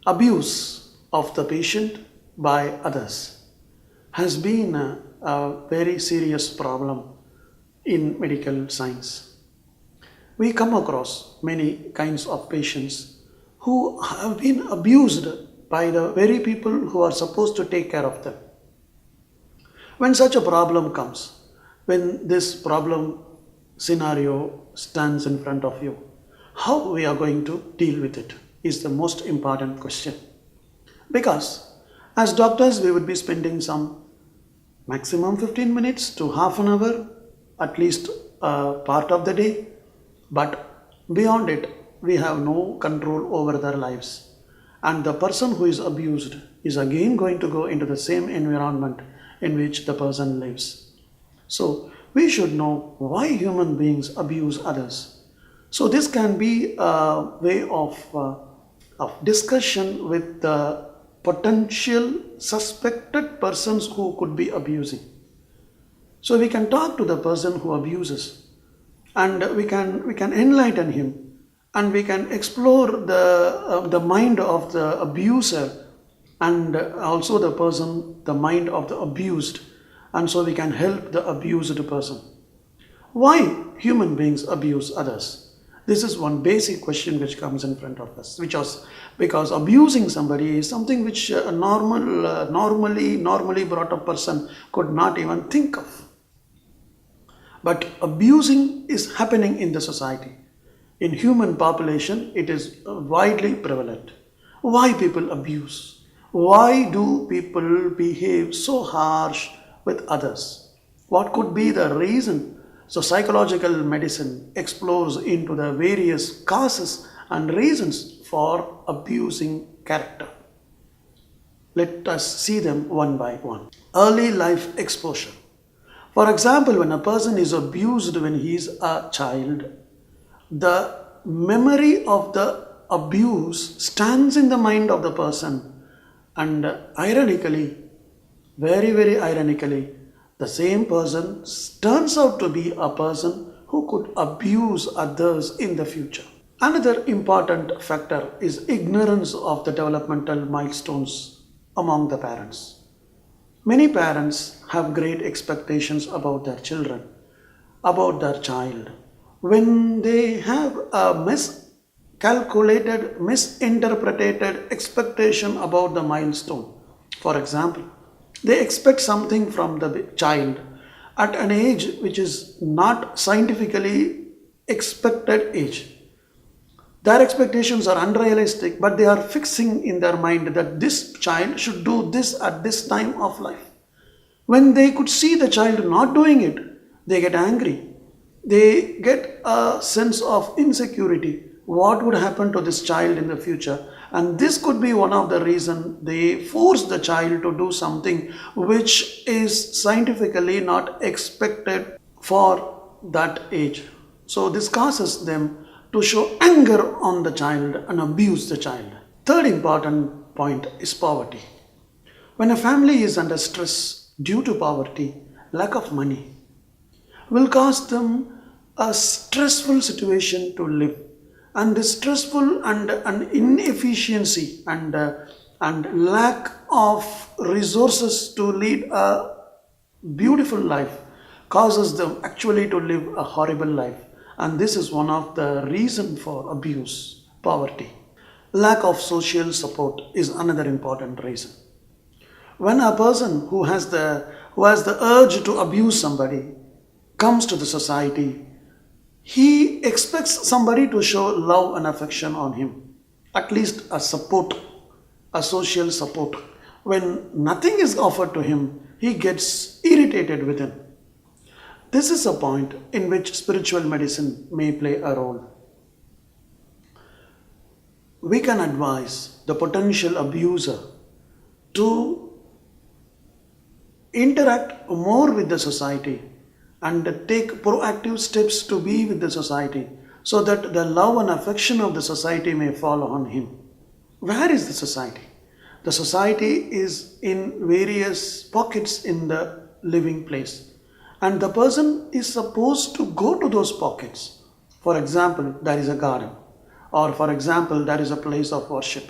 Abuse of the patient by others has been a very serious problem in medical science. We come across many kinds of patients who have been abused by the very people who are supposed to take care of them. When such a problem comes, when this problem scenario stands in front of you, how we are going to deal with it is the most important question. Because as doctors, we would be spending some maximum 15 minutes to half an hour, at least a part of the day, but beyond it, we have no control over their lives. And the person who is abused is again going to go into the same environment in which the person lives. So, we should know why human beings abuse others. So, this can be a way of discussion with the potential suspected persons who could be abusing. So, we can talk to the person who abuses and we can enlighten him and we can explore the mind of the abuser and also the mind of the abused, and so we can help the abused person. Why human beings abuse others? This is one basic question which comes in front of us, which was because abusing somebody is something which a normally brought up person could not even think of. But abusing is happening in the society. In human population, it is widely prevalent. Why people abuse? Why do people behave so harsh with others? What could be the reason? So psychological medicine explores into the various causes and reasons for abusing character. Let us see them one by one. Early life exposure. For example, when a person is abused when he is a child, the memory of the abuse stands in the mind of the person, and ironically, very ironically, the same person turns out to be a person who could abuse others in the future. Another important factor is ignorance of the developmental milestones among the parents. Many parents have great expectations about their children, about their child. When they have a miscalculated, misinterpreted expectation about the milestone, for example, they expect something from the child at an age which is not scientifically expected age. Their expectations are unrealistic, but they are fixing in their mind that this child should do this at this time of life. When they could see the child not doing it, they get angry. They get a sense of insecurity. What would happen to this child in the future? And this could be one of the reasons they force the child to do something which is scientifically not expected for that age. So this causes them to show anger on the child and abuse the child. Third important point is poverty. When a family is under stress due to poverty, lack of money will cause them a stressful situation to live. And the stressful and inefficiency and lack of resources to lead a beautiful life causes them actually to live a horrible life. And this is one of the reasons for abuse, poverty. Lack of social support is another important reason. When a person who has the urge to abuse somebody comes to the society, he expects somebody to show love and affection on him, at least a support, a social support. When nothing is offered to him, he gets irritated within. This is a point in which spiritual medicine may play a role. We can advise the potential abuser to interact more with the society and take proactive steps to be with the society so that the love and affection of the society may fall on him. Where is the society? The society is in various pockets in the living place, and the person is supposed to go to those pockets. For example, there is a garden, or for example, there is a place of worship.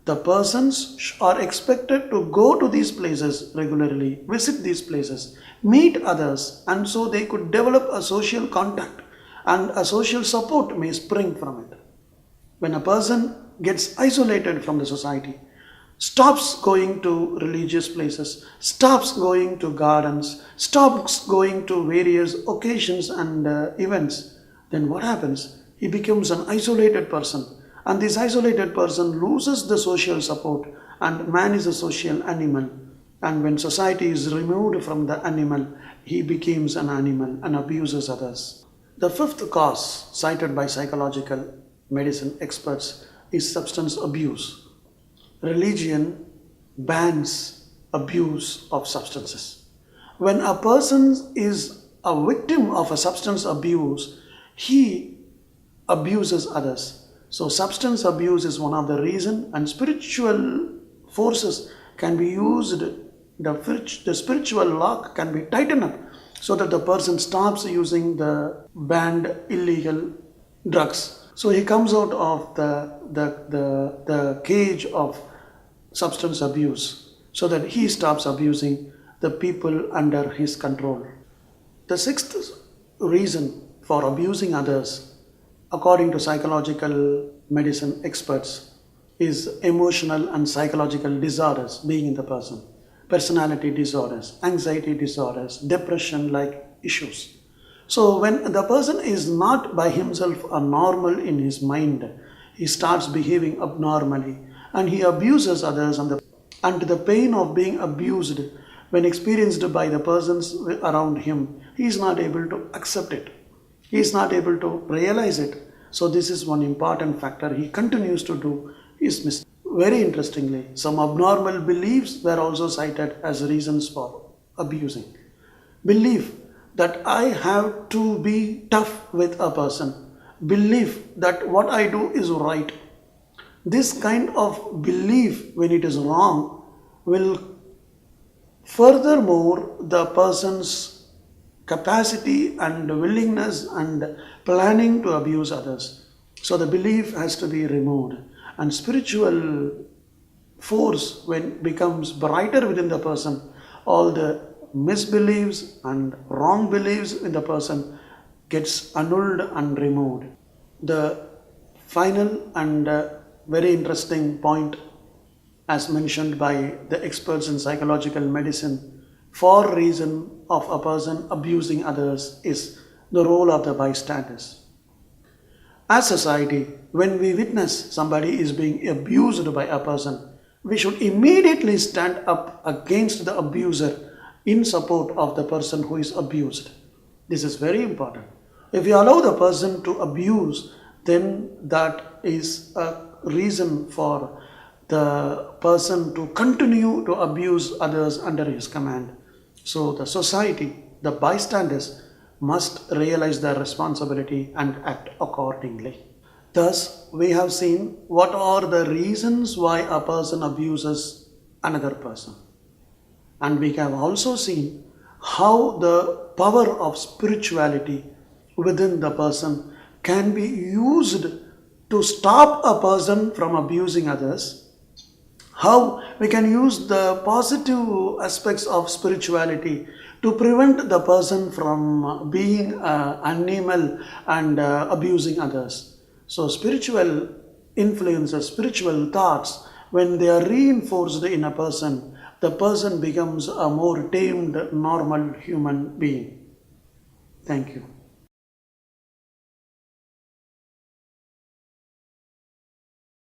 The persons are expected to go to these places regularly, visit these places, meet others, and so they could develop a social contact and a social support may spring from it. When a person gets isolated from the society, stops going to religious places, stops going to gardens, stops going to various occasions and events, then what happens? He becomes an isolated person, and this isolated person loses the social support, and man is a social animal. And when society is removed from the animal, he becomes an animal and abuses others. The fifth cause cited by psychological medicine experts is substance abuse. Religion bans abuse of substances. When a person is a victim of a substance abuse, he abuses others. So substance abuse is one of the reason, and spiritual forces can be used. The spiritual lock can be tightened up so that the person stops using the banned illegal drugs. So he comes out of the cage of substance abuse so that he stops abusing the people under his control. The sixth reason for abusing others, according to psychological medicine experts, is emotional and psychological disorders being in the person. Personality disorders, anxiety disorders, depression like issues. So when the person is not by himself a normal in his mind, he starts behaving abnormally and he abuses others, and the pain of being abused when experienced by the persons around him, he is not able to accept it. He is not able to realize it. So this is one important factor he continues to do his mistake. Very interestingly, some abnormal beliefs were also cited as reasons for abusing. Belief that I have to be tough with a person. Belief that what I do is right. This kind of belief, when it is wrong, will furthermore the person's capacity and willingness and planning to abuse others. So the belief has to be removed, and spiritual force when becomes brighter within the person, all the misbeliefs and wrong beliefs in the person gets annulled and removed. The final and very interesting point, as mentioned by the experts in psychological medicine, for reason of a person abusing others is the role of the bystanders. As society, when we witness somebody is being abused by a person, we should immediately stand up against the abuser in support of the person who is abused. This is very important. If we allow the person to abuse, then that is a reason for the person to continue to abuse others under his command. So the society, the bystanders, must realize their responsibility and act accordingly. Thus, we have seen what are the reasons why a person abuses another person. And we have also seen how the power of spirituality within the person can be used to stop a person from abusing others. How we can use the positive aspects of spirituality to prevent the person from being an animal and abusing others. So spiritual influences, spiritual thoughts, when they are reinforced in a person, the person becomes a more tamed, normal human being. Thank you.